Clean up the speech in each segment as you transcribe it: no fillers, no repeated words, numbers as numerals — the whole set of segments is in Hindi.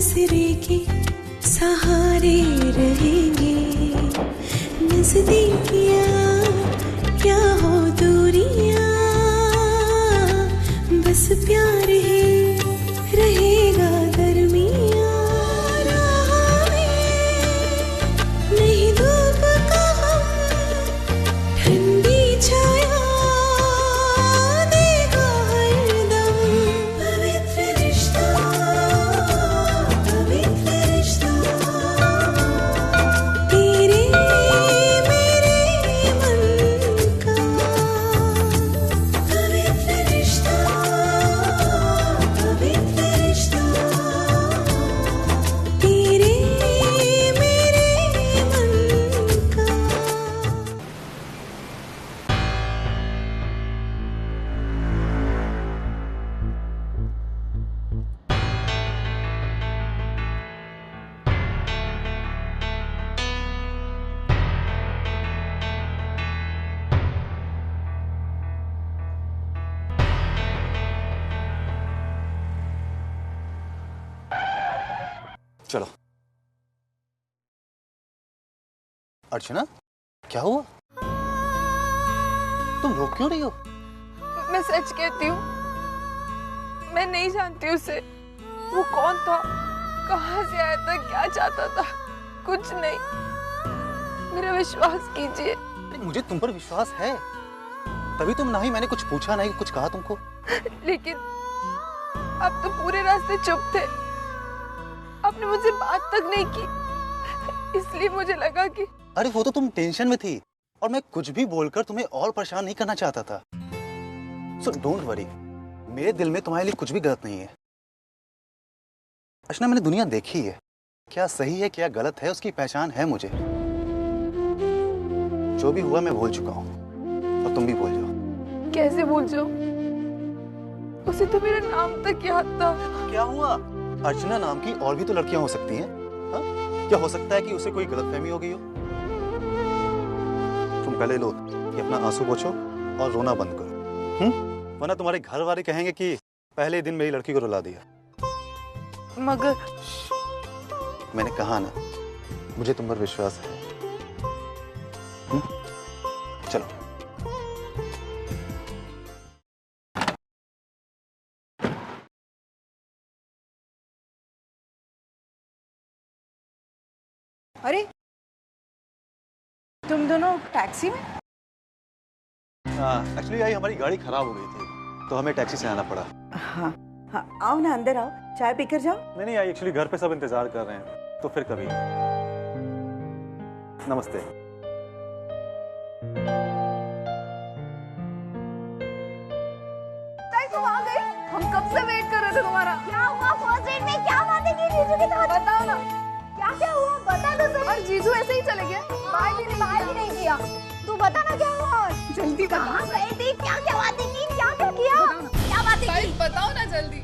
नजरे के सहारे रहेंगे, नजदीकियां क्या हो दूरियां, बस प्यार ही रहेगा दरमियां। राह में नहीं धूप का हम, ठंडी छाया देगा हरदम। पवित्र रिश्ता, पवित्र रिश्ता, तेरे मेरे मन का। पवित्र रिश्ता, पवित्र रिश्ता, तेरे मेरे मन का। चलो। अर्चना, क्या हुआ? तुम रो क्यों रही हो? मैं सच कहती हूँ, मैं नहीं जानती उसे। वो कौन था, कहाँ से आया था, क्या चाहता था, कुछ नहीं। मेरा विश्वास कीजिए। अरे मुझे तुम पर विश्वास है, तभी तुम, ना ही मैंने कुछ पूछा, ना ही कुछ कहा तुमको। लेकिन आप तो पूरे रास्ते चुप थे, आपने मुझसे बात तक नहीं की, इसलिए मुझे लगा कि। अरे वो तो तुम टेंशन में थी, और मैं कुछ भी बोलकर तुम्हें और परेशान नहीं करना चाहता था। सो डोंट वरी, मेरे दिल में तुम्हारे लिए कुछ भी गलत नहीं है। अर्चना, मैंने दुनिया देखी है, क्या सही है क्या गलत है उसकी पहचान है मुझे। जो भी हुआ मैं भूल चुका हूँ, और तुम भी भूल जाओ। कैसे भूल जाऊं? उसे तो मेरा नाम तक याद था। क्या हुआ? अर्चना नाम की और भी तो लड़कियां हो सकती हैं। हाँ? क्या हो सकता है कि उसे कोई गलतफहमी हो गई हो? तुम पहले लो कि अपना आंसू पोंछो और रोना बंद करो, वरना तुम्हारे घर वाले कहेंगे कि पहले दिन मेरी लड़की को रुला दिया। मगर मैंने कहा ना, मुझे तुम पर विश्वास है। चलो। अरे तुम दोनों टैक्सी में? एक्चुअली आई हमारी गाड़ी खराब हो गई थी, तो हमें टैक्सी से आना पड़ा। हाँ हाँ, आओ ना, अंदर आओ, चाय पीकर जाओ। नहीं आई, एक्चुअली घर पे सब इंतजार कर रहे हैं, तो फिर कभी। नमस्ते। तुम आ गए, हम कब से वेट कर रहे थे तुम्हारा। क्या हुआ फर्स्ट डेट में? क्या बातें की जीजू के साथ? बताओ ना। क्या हुआ, बता दो सही। और जीजू ऐसे ही चले गए, बाय भी नहीं किया। तू बता ना क्या हुआ। और जल्दी बता। कहाँ गए थे, क्या क्या बातें की, क्या क्या किया, क्या बातें की? बताओ ना जल्दी।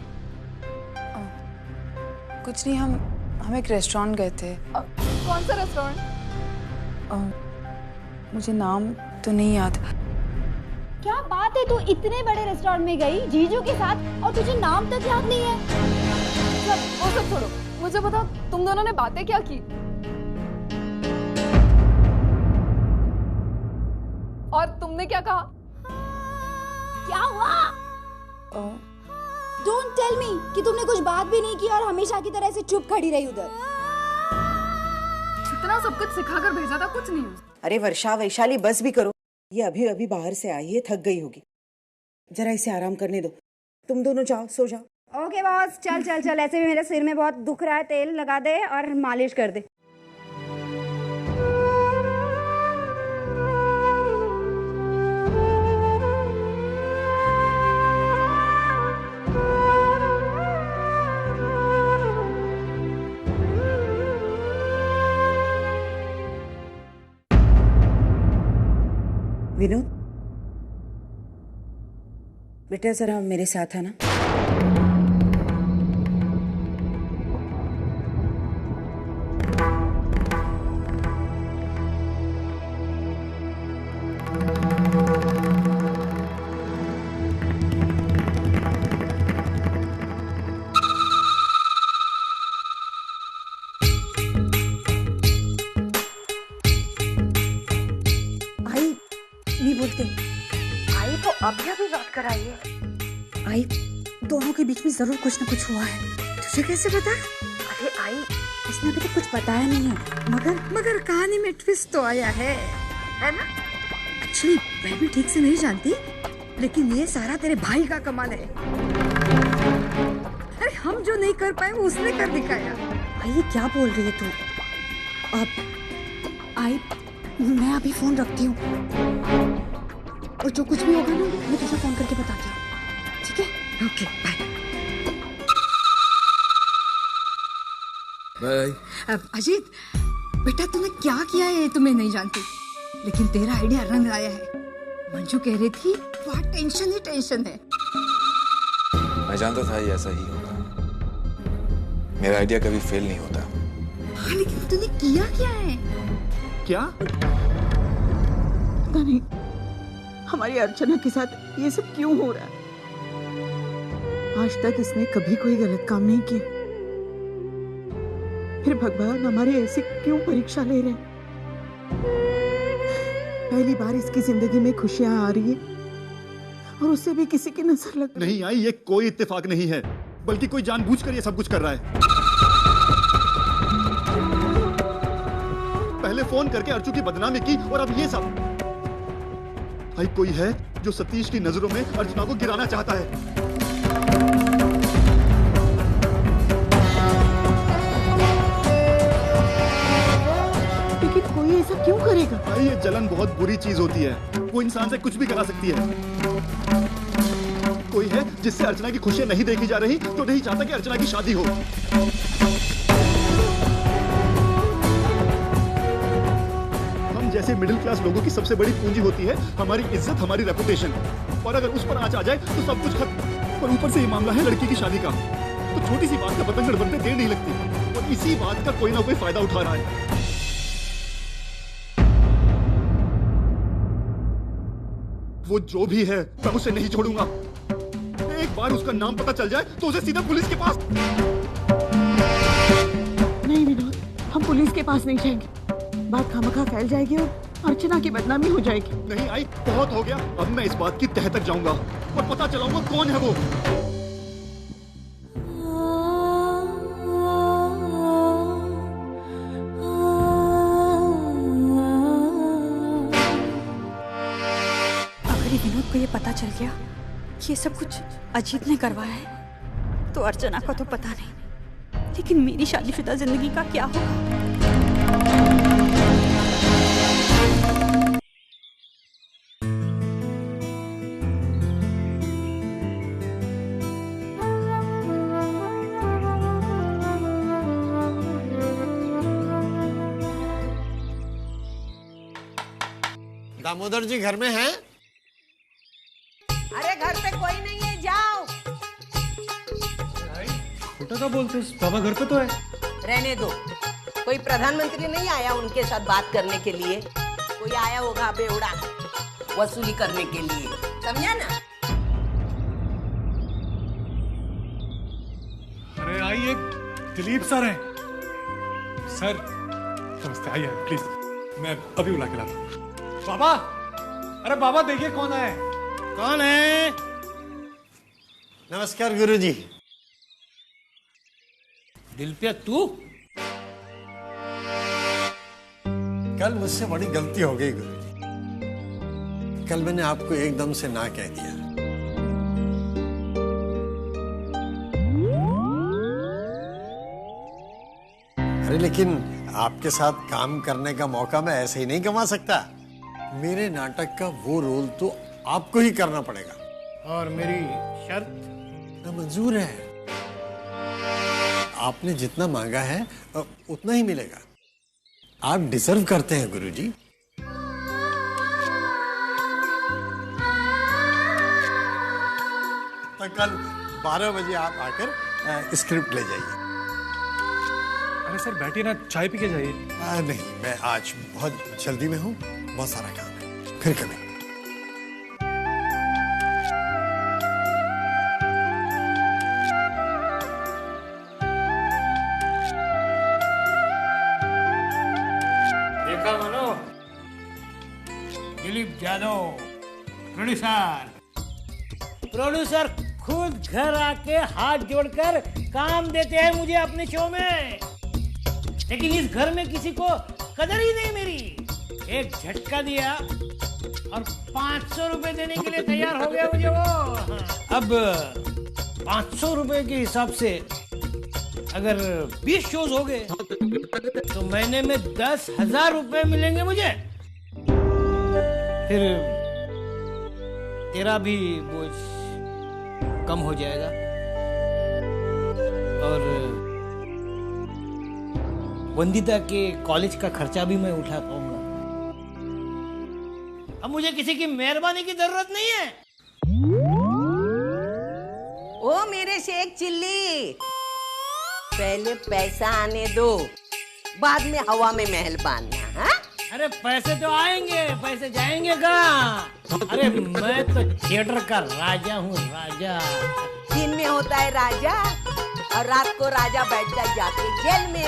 कुछ नहीं, हम एक रेस्टोरेंट गए थे। कौन सा रेस्टोरेंट? मुझे नाम तो नहीं याद। क्या बात है, तू इतने बड़े रेस्टोरेंट में गई जीजू के साथ और तुझे नाम तक याद नहीं है? वो सब छोड़ो, मुझे बताओ तुम दोनों ने बातें क्या की? और तुमने क्या कहा? क्या हुआ? डोंट टेल मी कि तुमने कुछ बात भी नहीं की और हमेशा की तरह से चुप खड़ी रही उधर। इतना सब कुछ सिखाकर भेजा था, कुछ नहीं। अरे वर्षा, वैशाली, बस भी करो। ये अभी अभी बाहर से आई है, थक गई होगी, जरा इसे आराम करने दो। तुम दोनों जाओ, सो जाओ। ओके बॉस, चल चल चल, ऐसे भी मेरे सिर में बहुत दुख रहा है, तेल लगा दे और मालिश कर दे। विनोद, बेटा जरा मेरे साथ आना। दे। आई वो अभी अभी लौट कर आई है। आई, दोनों के बीच में जरूर कुछ न कुछ हुआ है। तुझे कैसे पता? अरे आई, इसने अभी तक कुछ बताया नहीं है, मगर कहानी में ट्विस्ट तो आया है ना? एक्चुअली मैं भी ठीक से नहीं जानती, लेकिन ये सारा तेरे भाई का कमाल है। अरे हम जो नहीं कर पाए वो उसने कर दिखाया। भाई ये क्या बोल रही है तू? अब आई, मैं अभी फोन रखती हूँ और जो कुछ भी होगा ना मैं तुझे फोन करके बताती हूँ, ठीक है? Okay bye. बाय। अजीत बेटा, तूने क्या किया है ये तो मैं नहीं जानती, लेकिन तेरा आइडिया रंग लाया है। मंजू कह रही थी बहुत टेंशन ही टेंशन है। मैं जानता था ये ऐसा ही होगा। मेरा आइडिया कभी फेल नहीं होता। हाँ, लेकिन तूने किया क्या है? क्या? पता नहीं हमारी अर्चना के साथ ये सब क्यों हो रहा है। आज तक इसने कभी कोई गलत काम नहीं किया, फिर भगवान हमारे ऐसी क्यों परीक्षा ले रहे हैं? पहली बार इसकी जिंदगी में खुशियां आ रही है और उससे भी किसी की नजर लग नहीं आई, ये कोई इत्तेफाक नहीं है, बल्कि कोई जानबूझकर ये सब कुछ कर रहा है। पहले फोन करके अर्चू की बदनामी की और अब ये सब। भाई कोई है जो सतीश की नजरों में अर्चना को गिराना चाहता है। लेकिन कोई ऐसा क्यों करेगा? भाई ये जलन बहुत बुरी चीज होती है, वो इंसान से कुछ भी करा सकती है। कोई है जिससे अर्चना की खुशियां नहीं देखी जा रही, तो नहीं चाहता कि अर्चना की शादी हो। हम जैसे मिडिल क्लास लोगों की सबसे बड़ी पूंजी होती है हमारी इज्जत, हमारी रेपुटेशन, और अगर उस पर आंच आ जाए तो सब कुछ खत्म। और ऊपर से ये मामला है लड़की की शादी का, तो छोटी सी बात का पतंगड़ बनते देर नहीं लगती, और इसी बात का कोई ना कोई फायदा उठा रहा है। वो जो भी है मैं उसे नहीं छोड़ूंगा। एक बार उसका नाम पता चल जाए तो उसे सीधा पुलिस के पास। नहीं विनोद, हम पुलिस के पास नहीं जाएंगे, बात खामखा फैल जाएगी और अर्चना की बदनामी हो जाएगी। नहीं आई, बहुत हो गया। अब मैं इस बात की तह तक जाऊंगा और पता चलाऊंगा कौन है वो। अगर विनोद को ये पता चल गया कि ये सब कुछ अजीत ने करवाया है तो अर्चना का तो पता नहीं, लेकिन मेरी शादीशुदा जिंदगी का क्या होगा? दामोदर जी घर में हैं? अरे घर पे कोई नहीं है, जाओ। छोटा क्या बोलते हैं, बाबा घर पे तो है। रहने दो, कोई प्रधानमंत्री नहीं आया उनके साथ बात करने के लिए, कोई आया होगा बेवड़ा वसूली करने के लिए, समझा ना? अरे आइए, दिलीप सर हैं। सर नमस्ते, आइए प्लीज, मैं अभी बुला के लाता हूँ। बाबा, अरे बाबा देखिए कौन है। कौन है? नमस्कार गुरुजी। दिलप्रिया तू? कल मुझसे बड़ी गलती हो गई गुरुजी। कल मैंने आपको एकदम से ना कह दिया। अरे लेकिन आपके साथ काम करने का मौका मैं ऐसे ही नहीं कमा सकता। मेरे नाटक का वो रोल तो आपको ही करना पड़ेगा। और मेरी शर्त? मंजूर है। आपने जितना मांगा है उतना ही मिलेगा। आप डिजर्व करते हैं गुरुजी। तो कल 12 बजे आप आकर स्क्रिप्ट ले जाइए। अरे सर बैठिए ना, चाय पी के जाइए। नहीं, मैं आज बहुत जल्दी में हूँ, बहुत सारा काम है, फिर कभी। देखा मनो, दिलीप यादव प्रोड्यूसर प्रोड्यूसर खुद घर आके हाथ जोड़कर काम देते हैं मुझे अपने शो में, लेकिन इस घर में किसी को कदर ही नहीं मेरी। एक झटका दिया और 500 रुपए देने के लिए तैयार हो गया मुझे वो। अब 500 रुपए के हिसाब से अगर 20 शोज हो गए तो महीने में 10,000 रुपए मिलेंगे मुझे। फिर तेरा भी बोझ कम हो जाएगा और वंदिता के कॉलेज का खर्चा भी मैं उठा पाऊंगा। अब मुझे किसी की मेहरबानी की जरूरत नहीं है। ओ मेरे शेख चिल्ली, पहले पैसा आने दो, बाद में हवा में महल बांधना। हाँ? अरे पैसे तो आएंगे, पैसे जाएंगे कहाँ? अरे मैं तो थिएटर का राजा हूँ, राजा। दिन में होता है राजा और रात को राजा बैठता है जाके जेल में।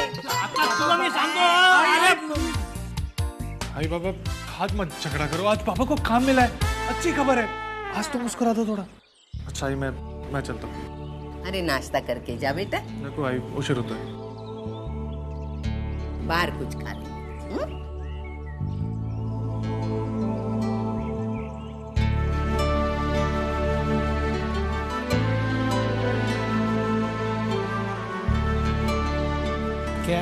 भाई बाबा हाथ मत झगड़ा करो, आज पापा को काम मिला है, अच्छी खबर है, आज तो मुस्कुरा दो थोड़ा। अच्छा ही मैं चलता हूँ। अरे नाश्ता करके जा बेटा, मेरे को आई उशर होता है। बाहर कुछ खा ले। क्या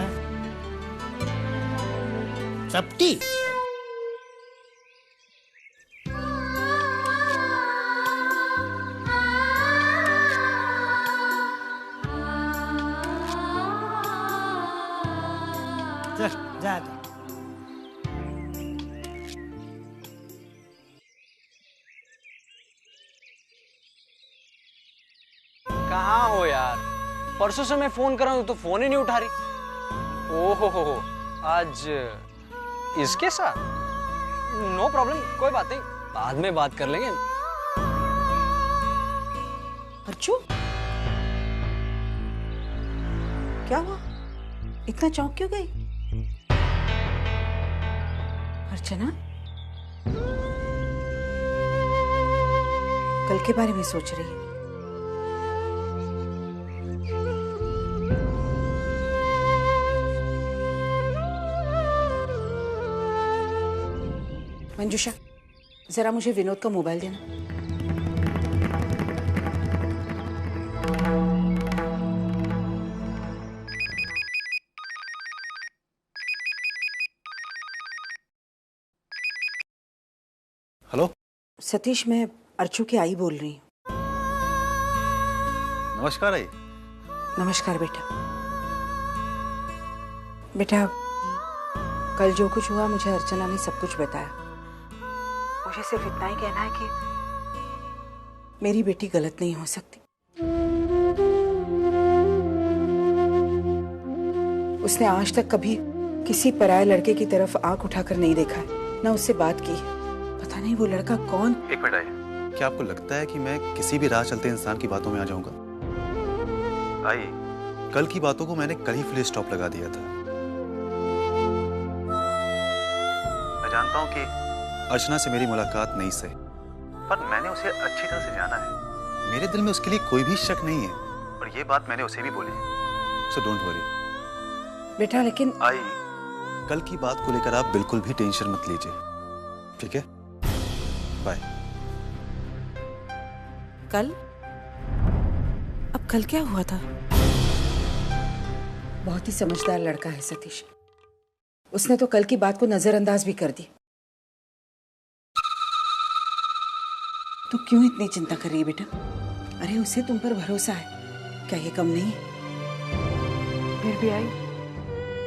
सप्टी? जा कहाँ हो यार? परसों से मैं फोन कर रहा हूँ तो फोन ही नहीं उठा रही। ओहो आज इसके साथ? नो प्रॉब्लम, कोई बात नहीं, बाद में बात कर लेंगे। अर्चू, क्या हुआ? इतना चौंक क्यों गई? अर्चना, कल के बारे में सोच रही है? मंजूषा, जरा मुझे विनोद का मोबाइल देना। हेलो सतीश, मैं अर्चू की आई बोल रही हूँ। नमस्कार आई। नमस्कार बेटा। बेटा, कल जो कुछ हुआ मुझे अर्चना ने सब कुछ बताया। मुझे सिर्फ इतना ही कहना है कि मेरी बेटी गलत नहीं हो सकती। उसने आज तक कभी किसी पराये लड़के की तरफ आंख उठाकर नहीं देखा है, ना उससे बात की है। पता नहीं वो लड़का कौन। एक मिनट आई, क्या आपको लगता है कि मैं किसी भी राह चलते इंसान की बातों में आ जाऊंगा? आई, कल की बातों को मैंने कल ही फुल स्टॉप लगा दिया था। मैं जानता हूं कि अर्चना से मेरी मुलाकात नहीं सही, पर मैंने उसे अच्छी तरह से जाना है। मेरे दिल में उसके लिए कोई भी शक नहीं है और ये बात मैंने उसे भी बोली है। सो डोंट वरी बेटा। लेकिन आई, कल की बात को लेकर आप बिल्कुल भी टेंशन मत लीजिए, ठीक है? बाय। कल? अब कल क्या हुआ था? बहुत ही समझदार लड़का है सतीश। उसने तो कल की बात को नजरअंदाज भी कर दी। तो क्यों इतनी चिंता कर रही है बेटा? अरे उसे तुम पर भरोसा है, क्या ये कम नहीं है? फिर भी आई,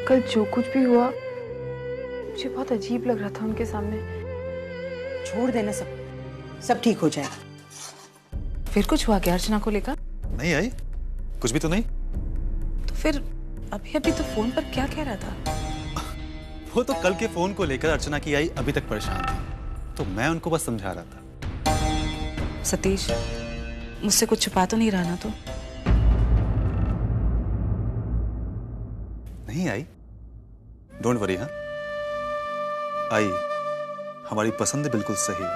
कल जो कुछ भी हुआ मुझे बहुत अजीब लग रहा था उनके सामने। छोड़ देना, सब ठीक हो जाएगा। फिर कुछ हुआ क्या अर्चना को लेकर? नहीं आई, कुछ भी तो नहीं। तो फिर अभी अभी तो फोन पर क्या कह रहा था? वो तो कल के फोन को लेकर अर्चना की आई अभी तक परेशान थी, तो मैं उनको बस समझा रहा था। सतीश, मुझसे कुछ छुपा तो नहीं रहा ना? तो नहीं आई, डोंट वरी। हाँ आई, हमारी पसंद बिल्कुल सही है,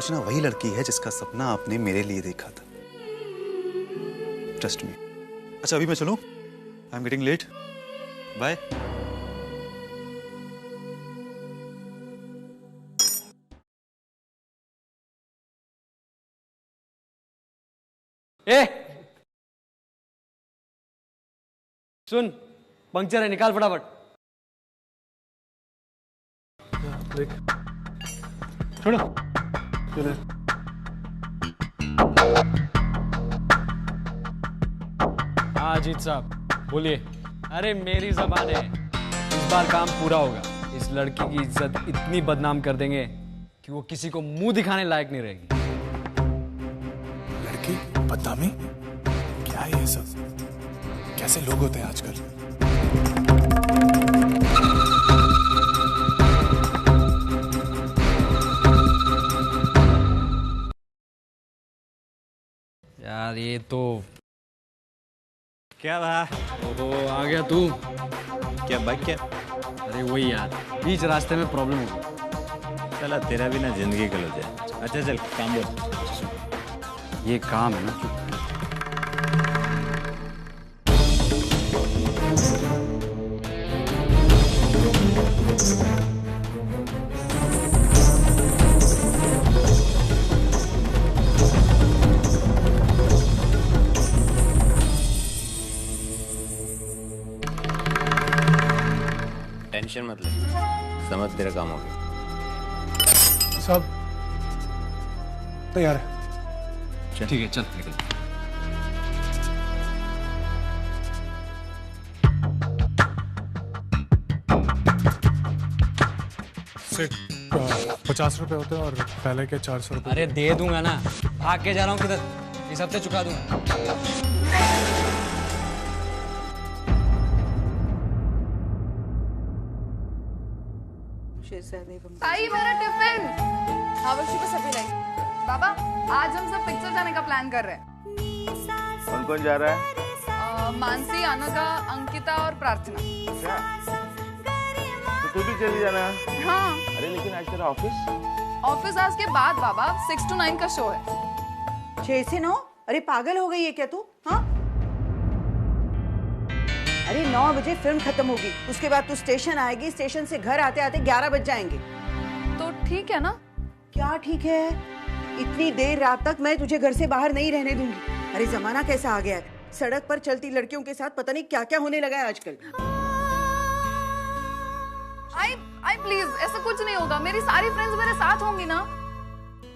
अर्चना वही लड़की है जिसका सपना आपने मेरे लिए देखा था। Trust me. अच्छा अभी मैं चलूं? I am getting late. Bye. ए सुन, पंक्चर है, निकाल फटाफट। देख छोड़ो चलो। हाँ अजीत साहब बोलिए। अरे मेरी जबान है, इस बार काम पूरा होगा। इस लड़की की इज्जत इतनी बदनाम कर देंगे कि वो किसी को मुंह दिखाने लायक नहीं रहेगी। लड़की बदनामी? क्या है ये सब? कैसे लोग होते हैं आजकल? यार ये तो क्या रहा? ओहो आ गया तू। क्या बात? क्या? अरे वही यार, बीच रास्ते में प्रॉब्लम हो गई। चला तेरा भी ना जिंदगी कल हो जाए। अच्छा चल काम बोल। ये काम है ना। टेंशन मत ले, समझ तेरा काम हो गया। सब तैयार है? ठीक है चल निकल। सेठ 50 रुपए होते हैं और पहले के 400 रुपए। अरे दे दूंगा ना, भाग के जा रहा हूँ किधर, इस हफ्ते चुका दूंगा। आई मेरा टिफिन। हाँ वर्षी को सभी लाई। बाबा आज हम सब पिक्चर जाने का प्लान कर रहे हैं। कौन कौन जा रहा है? मानसी, अनघा, अंकिता और प्रार्थना। तो तू भी चली जाना। हाँ। अरे लेकिन आज तेरा ऑफिस आज के बाद बाबा 6 to 9 का शो है। 6 से 9? अरे पागल हो गई है क्या तू? हाँ अरे 9 बजे फिल्म खत्म होगी, उसके बाद तू स्टेशन आएगी, स्टेशन से घर आते आते 11 बज जाएंगे। तो ठीक है ना? क्या ठीक है? इतनी देर रात तक मैं तुझे घर से बाहर नहीं रहने दूंगी। अरे जमाना कैसा आ गया है, सड़क पर चलती लड़कियों के साथ पता नहीं क्या क्या होने लगा है आजकल। आई प्लीज, ऐसा कुछ नहीं होगा। मेरी सारी फ्रेंड्स मेरे साथ होंगी ना।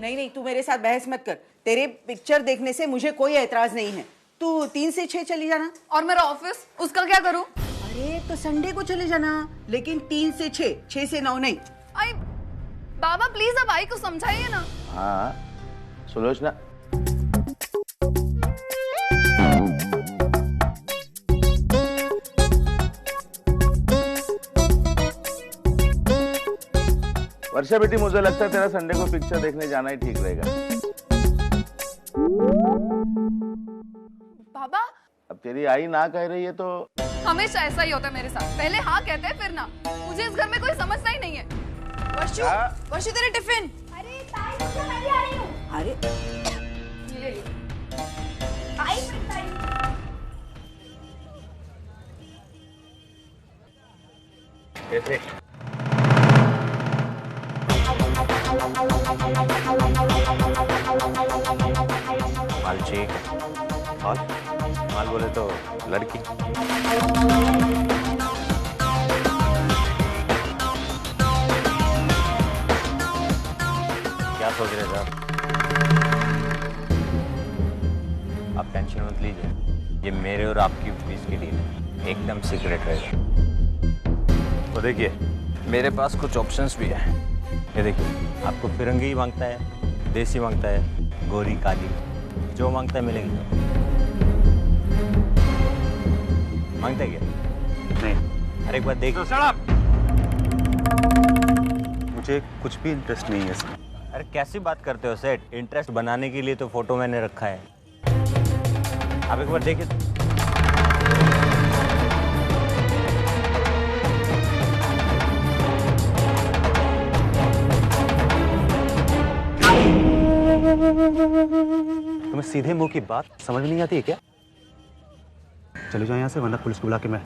नहीं नहीं, तू मेरे साथ बहस मत कर। तेरे पिक्चर देखने से मुझे कोई एतराज नहीं है। तू 3 से 6 चली जाना। और मेरा ऑफिस, उसका क्या करूं? अरे तो संडे को चले जाना, लेकिन 3 से 6, 6 से 9 नहीं। आई बाबा प्लीज अब आई को समझाइए ना। हाँ सुलोचना, वर्षा बेटी मुझे लगता है तेरा संडे को पिक्चर देखने जाना ही ठीक रहेगा। बाबा अब तेरी आई ना कह रही है तो हमेशा ऐसा ही होता है मेरे साथ, पहले हाँ कहते हैं फिर ना। मुझे इस घर में कोई समझता ही नहीं है। वर्षु, वर्षु तेरे टिफिन। अरे ताई मैं भी आ रही हूँ। अरे ले ली। आई ताई। कैसे? माल ठीक है। माल बोले तो लड़की। क्या सोच रहे थे आप टेंशन मत लीजिए, ये मेरे और आपकी बीच की डील है, एकदम सीक्रेट रहेगा। तो देखिए मेरे पास कुछ ऑप्शंस भी है। ये देखिए, आपको फिरंगी मांगता है, देसी मांगता है, गोरी काली, जो मांगता है मिलेगी। मांगता है क्या? नहीं। अरे एक बार देख। मुझे कुछ भी इंटरेस्ट नहीं है इसमें। अरे कैसी बात करते हो सेठ? इंटरेस्ट बनाने के लिए तो फोटो मैंने रखा है, आप एक बार देखिए। सीधे मुंह की बात समझ में नहीं आती है क्या? चले जाओ यहाँ से, वरना पुलिस को बुला के मैं